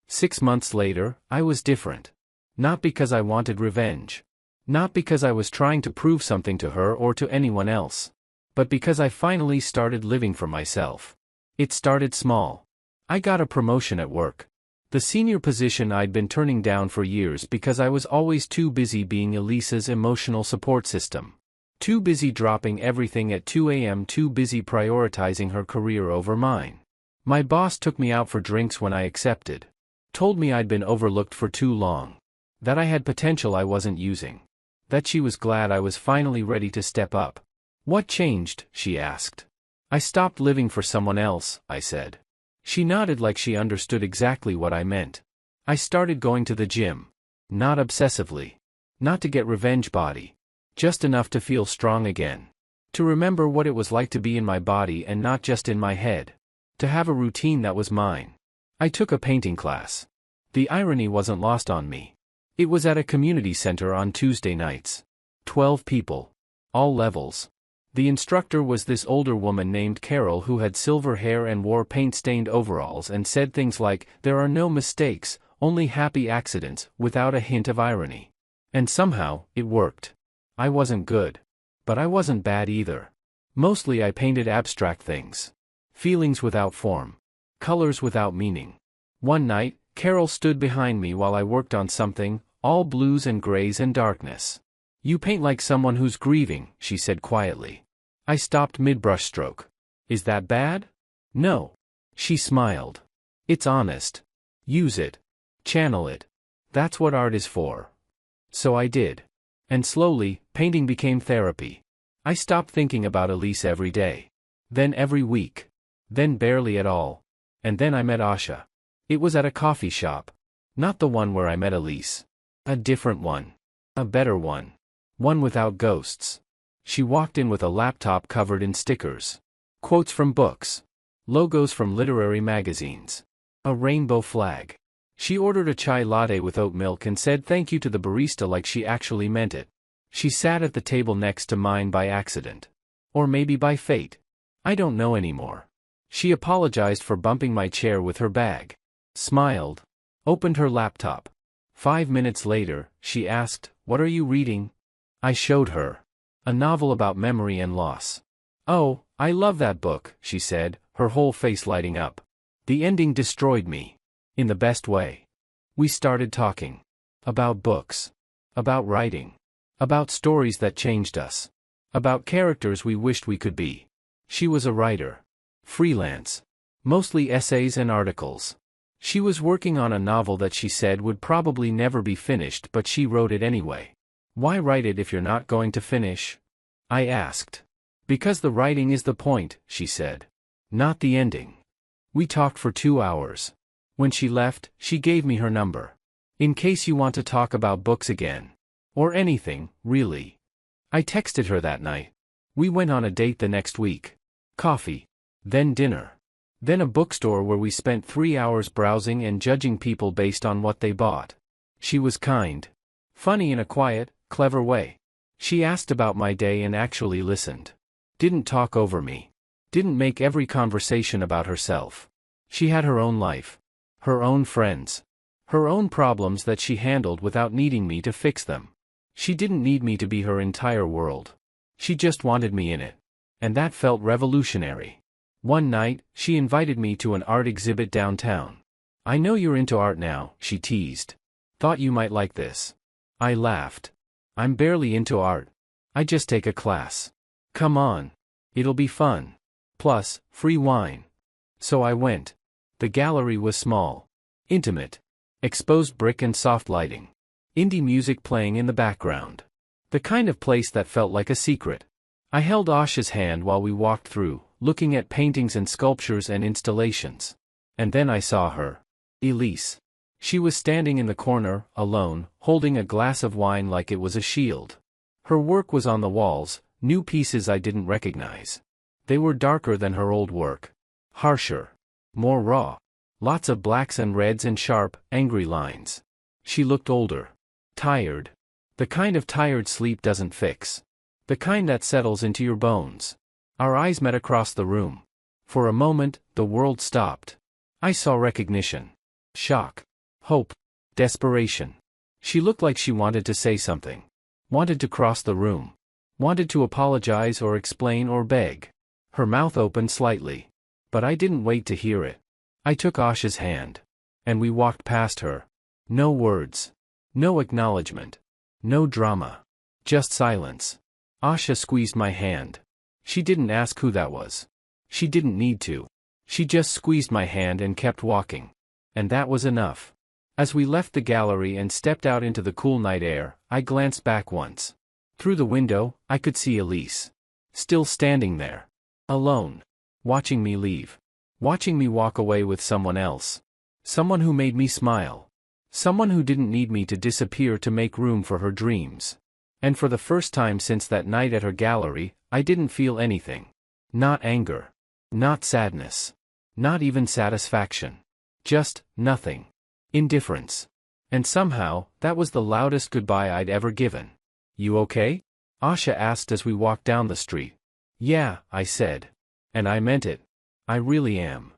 6 months later, I was different. Not because I wanted revenge. Not because I was trying to prove something to her or to anyone else. But because I finally started living for myself. It started small. I got a promotion at work. The senior position I'd been turning down for years because I was always too busy being Elisa's emotional support system. Too busy dropping everything at 2 a.m., too busy prioritizing her career over mine. My boss took me out for drinks when I accepted. Told me I'd been overlooked for too long. That I had potential I wasn't using. That she was glad I was finally ready to step up. What changed? She asked. I stopped living for someone else, I said. She nodded like she understood exactly what I meant. I started going to the gym. Not obsessively. Not to get revenge body. Just enough to feel strong again. To remember what it was like to be in my body and not just in my head. To have a routine that was mine. I took a painting class. The irony wasn't lost on me. It was at a community center on Tuesday nights. 12 people. All levels. The instructor was this older woman named Carol who had silver hair and wore paint-stained overalls and said things like, "There are no mistakes, only happy accidents," without a hint of irony. And somehow, it worked. I wasn't good. But I wasn't bad either. Mostly I painted abstract things. Feelings without form. Colors without meaning. One night, Carol stood behind me while I worked on something, all blues and grays and darkness. "You paint like someone who's grieving," she said quietly. I stopped mid-brushstroke. "Is that bad?" "No." She smiled. "It's honest. Use it. Channel it. That's what art is for." So I did. And slowly, painting became therapy. I stopped thinking about Elise every day. Then every week. Then barely at all. And then I met Asha. It was at a coffee shop. Not the one where I met Elise. A different one. A better one. One without ghosts. She walked in with a laptop covered in stickers. Quotes from books. Logos from literary magazines. A rainbow flag. She ordered a chai latte with oat milk and said thank you to the barista like she actually meant it. She sat at the table next to mine by accident. Or maybe by fate. I don't know anymore. She apologized for bumping my chair with her bag. Smiled. Opened her laptop. 5 minutes later, she asked, "What are you reading?" I showed her. A novel about memory and loss. "Oh, I love that book," she said, her whole face lighting up. The ending destroyed me. In the best way. We started talking. About books. About writing. About stories that changed us. About characters we wished we could be. She was a writer. Freelance. Mostly essays and articles. She was working on a novel that she said would probably never be finished, but she wrote it anyway. Why write it if you're not going to finish? I asked. Because the writing is the point, she said. Not the ending. We talked for 2 hours. When she left, she gave me her number. In case you want to talk about books again. Or anything, really. I texted her that night. We went on a date the next week. Coffee. Then dinner. Then a bookstore where we spent 3 hours browsing and judging people based on what they bought. She was kind. Funny in a quiet, clever way. She asked about my day and actually listened. Didn't talk over me. Didn't make every conversation about herself. She had her own life. Her own friends. Her own problems that she handled without needing me to fix them. She didn't need me to be her entire world. She just wanted me in it. And that felt revolutionary. One night, she invited me to an art exhibit downtown. "I know you're into art now," she teased. "Thought you might like this." I laughed. "I'm barely into art. I just take a class." "Come on. It'll be fun. Plus, free wine." So I went. The gallery was small. Intimate. Exposed brick and soft lighting. Indie music playing in the background. The kind of place that felt like a secret. I held Asha's hand while we walked through, looking at paintings and sculptures and installations. And then I saw her. Elise. She was standing in the corner, alone, holding a glass of wine like it was a shield. Her work was on the walls, new pieces I didn't recognize. They were darker than her old work. Harsher. More raw. Lots of blacks and reds and sharp, angry lines. She looked older. Tired. The kind of tired sleep doesn't fix. The kind that settles into your bones. Our eyes met across the room. For a moment, the world stopped. I saw recognition. Shock. Hope. Desperation. She looked like she wanted to say something. Wanted to cross the room. Wanted to apologize or explain or beg. Her mouth opened slightly. But I didn't wait to hear it. I took Asha's hand. And we walked past her. No words. No acknowledgement. No drama. Just silence. Asha squeezed my hand. She didn't ask who that was. She didn't need to. She just squeezed my hand and kept walking. And that was enough. As we left the gallery and stepped out into the cool night air, I glanced back once. Through the window, I could see Elise. Still standing there. Alone. Watching me leave. Watching me walk away with someone else. Someone who made me smile. Someone who didn't need me to disappear to make room for her dreams. And for the first time since that night at her gallery, I didn't feel anything. Not anger. Not sadness. Not even satisfaction. Just, nothing. Indifference. And somehow, that was the loudest goodbye I'd ever given. "You okay?" Asha asked as we walked down the street. "Yeah," I said. And I meant it. I really am.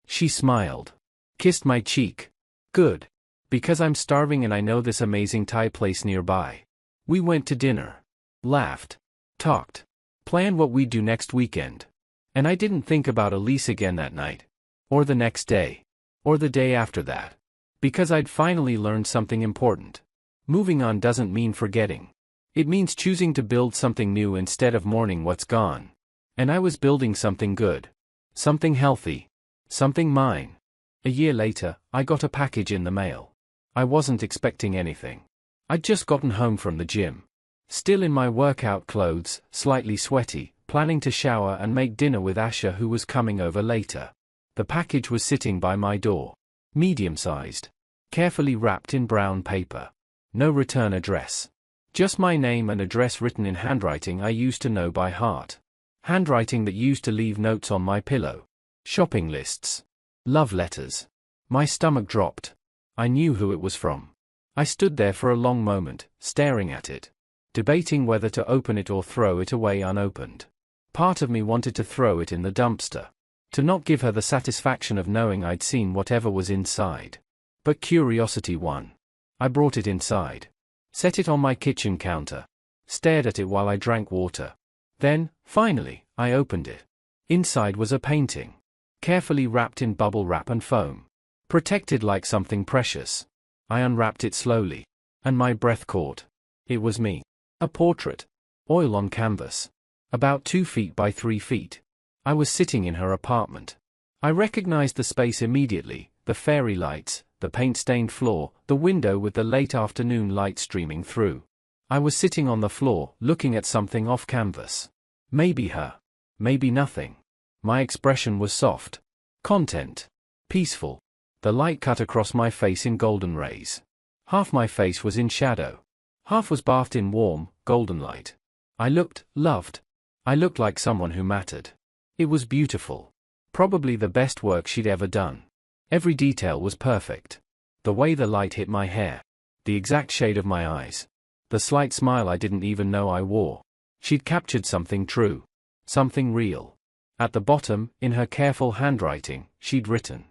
She smiled. Kissed my cheek. "Good. Because I'm starving and I know this amazing Thai place nearby." We went to dinner. Laughed. Talked. Planned what we'd do next weekend. And I didn't think about Elise again that night. Or the next day. Or the day after that. Because I'd finally learned something important. Moving on doesn't mean forgetting. It means choosing to build something new instead of mourning what's gone. And I was building something good. Something healthy. Something mine. A year later, I got a package in the mail. I wasn't expecting anything. I'd just gotten home from the gym. Still in my workout clothes, slightly sweaty, planning to shower and make dinner with Asha, who was coming over later. The package was sitting by my door. Medium-sized. Carefully wrapped in brown paper. No return address. Just my name and address written in handwriting I used to know by heart. Handwriting that used to leave notes on my pillow. Shopping lists. Love letters. My stomach dropped. I knew who it was from. I stood there for a long moment, staring at it. Debating whether to open it or throw it away unopened. Part of me wanted to throw it in the dumpster. To not give her the satisfaction of knowing I'd seen whatever was inside. But curiosity won. I brought it inside. Set it on my kitchen counter. Stared at it while I drank water. Then, finally, I opened it. Inside was a painting. Carefully wrapped in bubble wrap and foam. Protected like something precious. I unwrapped it slowly. And my breath caught. It was me. A portrait. Oil on canvas. About 2 feet by 3 feet. I was sitting in her apartment. I recognized the space immediately, the fairy lights, the paint-stained floor, the window with the late afternoon light streaming through. I was sitting on the floor, looking at something off canvas. Maybe her. Maybe nothing. My expression was soft. Content. Peaceful. The light cut across my face in golden rays. Half my face was in shadow. Half was bathed in warm, golden light. I looked, loved. I looked like someone who mattered. It was beautiful. Probably the best work she'd ever done. Every detail was perfect. The way the light hit my hair. The exact shade of my eyes. The slight smile I didn't even know I wore. She'd captured something true. Something real. At the bottom, in her careful handwriting, she'd written.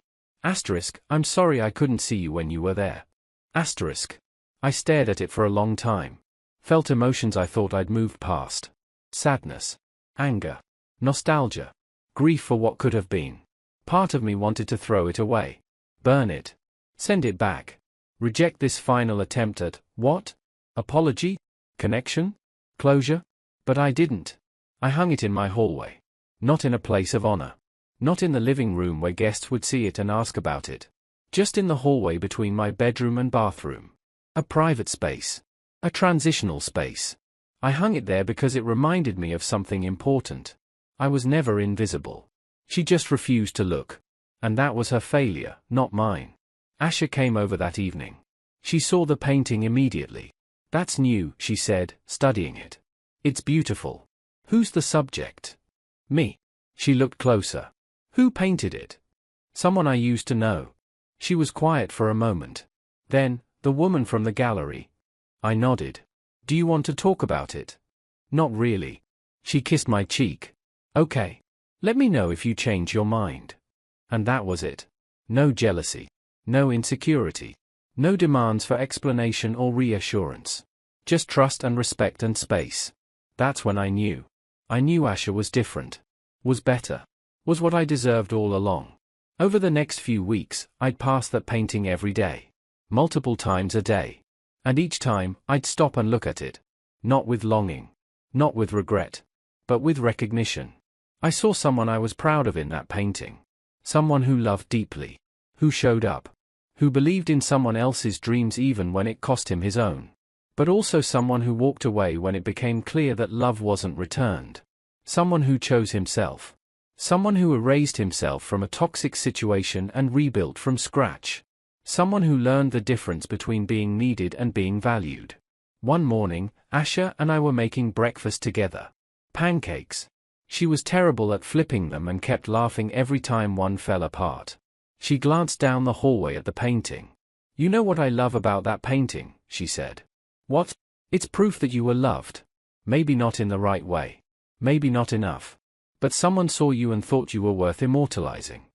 Asterisk, I'm sorry I couldn't see you when you were there. Asterisk. I stared at it for a long time. Felt emotions I thought I'd moved past. Sadness. Anger. Nostalgia. Grief for what could have been. Part of me wanted to throw it away. Burn it. Send it back. Reject this final attempt at, what? Apology? Connection? Closure? But I didn't. I hung it in my hallway. Not in a place of honor. Not in the living room where guests would see it and ask about it. Just in the hallway between my bedroom and bathroom. A private space. A transitional space. I hung it there because it reminded me of something important. I was never invisible. She just refused to look. And that was her failure, not mine. Asha came over that evening. She saw the painting immediately. That's new, she said, studying it. It's beautiful. Who's the subject? Me. She looked closer. Who painted it? Someone I used to know. She was quiet for a moment. Then, the woman from the gallery. I nodded. Do you want to talk about it? Not really. She kissed my cheek. Okay. Let me know if you change your mind. And that was it. No jealousy. No insecurity. No demands for explanation or reassurance. Just trust and respect and space. That's when I knew. I knew Asha was different. Was better. Was what I deserved all along. Over the next few weeks, I'd pass that painting every day. Multiple times a day. And each time, I'd stop and look at it. Not with longing. Not with regret. But with recognition. I saw someone I was proud of in that painting. Someone who loved deeply. Who showed up. Who believed in someone else's dreams even when it cost him his own. But also someone who walked away when it became clear that love wasn't returned. Someone who chose himself. Someone who erased himself from a toxic situation and rebuilt from scratch. Someone who learned the difference between being needed and being valued. One morning, Asha and I were making breakfast together. Pancakes. She was terrible at flipping them and kept laughing every time one fell apart. She glanced down the hallway at the painting. You know what I love about that painting, she said. What? It's proof that you were loved. Maybe not in the right way. Maybe not enough. But someone saw you and thought you were worth immortalizing.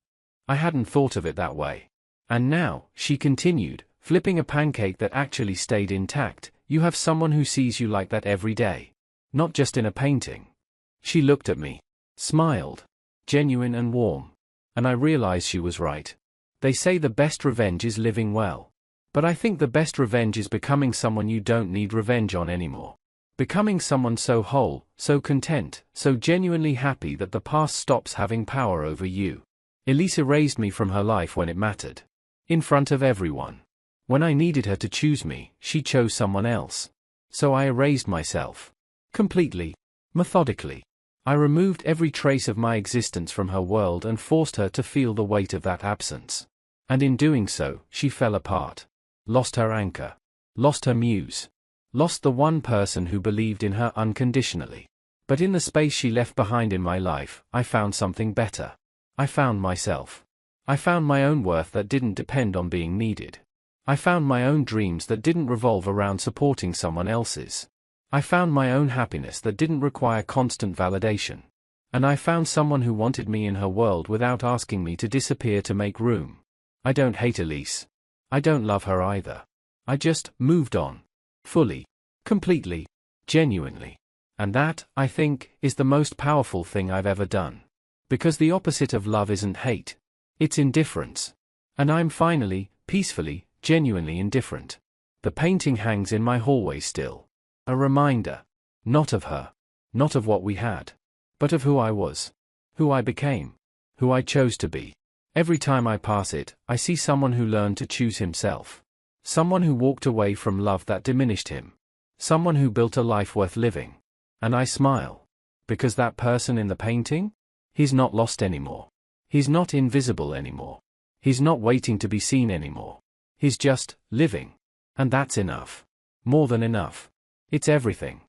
I hadn't thought of it that way. And now, she continued, flipping a pancake that actually stayed intact, you have someone who sees you like that every day. Not just in a painting. She looked at me. Smiled. Genuine and warm. And I realized she was right. They say the best revenge is living well. But I think the best revenge is becoming someone you don't need revenge on anymore. Becoming someone so whole, so content, so genuinely happy that the past stops having power over you. Elise erased me from her life when it mattered. In front of everyone. When I needed her to choose me, she chose someone else. So I erased myself. Completely. Methodically. I removed every trace of my existence from her world and forced her to feel the weight of that absence. And in doing so, she fell apart. Lost her anchor. Lost her muse. Lost the one person who believed in her unconditionally. But in the space she left behind in my life, I found something better. I found myself. I found my own worth that didn't depend on being needed. I found my own dreams that didn't revolve around supporting someone else's. I found my own happiness that didn't require constant validation. And I found someone who wanted me in her world without asking me to disappear to make room. I don't hate Elise. I don't love her either. I just moved on. Fully. Completely. Genuinely. And that, I think, is the most powerful thing I've ever done. Because the opposite of love isn't hate. It's indifference. And I'm finally, peacefully, genuinely indifferent. The painting hangs in my hallway still. A reminder. Not of her. Not of what we had. But of who I was. Who I became. Who I chose to be. Every time I pass it, I see someone who learned to choose himself. Someone who walked away from love that diminished him. Someone who built a life worth living. And I smile. Because that person in the painting? He's not lost anymore. He's not invisible anymore. He's not waiting to be seen anymore. He's just living. And that's enough. More than enough. It's everything.